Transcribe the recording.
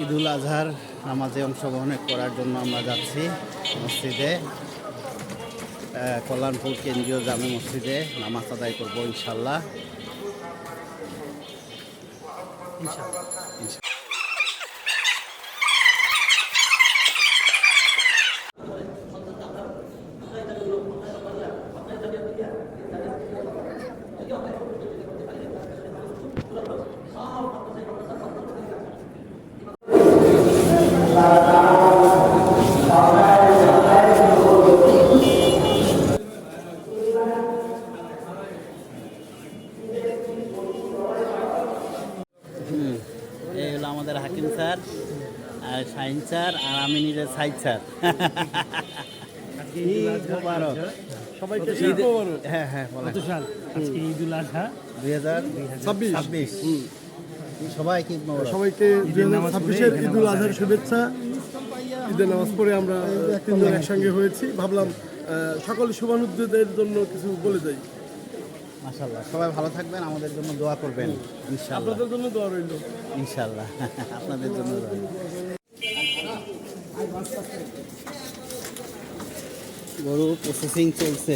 ঈদুল আজহার নামাজে অংশগ্রহণ করার জন্য আমরা যাচ্ছি মসজিদে, কল্যাণপুর কেন্দ্রীয় জামে মসজিদে নামাজ আদায় করবো ইনশাল্লাহ। এই হলো আমাদের হাকিম স্যার আর শাহিন স্যার আর আমি নিজের সাইদ স্যার। সবাইকে হ্যাঁ হ্যাঁ বলেন। আজকে ঈদুল আজহা 2026। সবাইকে ঈদ মোবারক। সবাইকে 2026-এর ঈদুল আজহার শুভেচ্ছা। ঈদের নামাজ পড়ে আমরা তিনজন একসঙ্গে হয়েছি, ভাবলাম সকল শুভানুদ্দেদের জন্য কিছু বলে যাই। মাশাআল্লাহ, সবাই ভালো থাকবেন, আমাদের জন্য দোয়া করবেন ইনশাআল্লাহ। আপনাদের জন্য দোয়া রইল ইনশাআল্লাহ। আপনাদের জন্য দোয়া। গরু প্রসেসিং চলছে।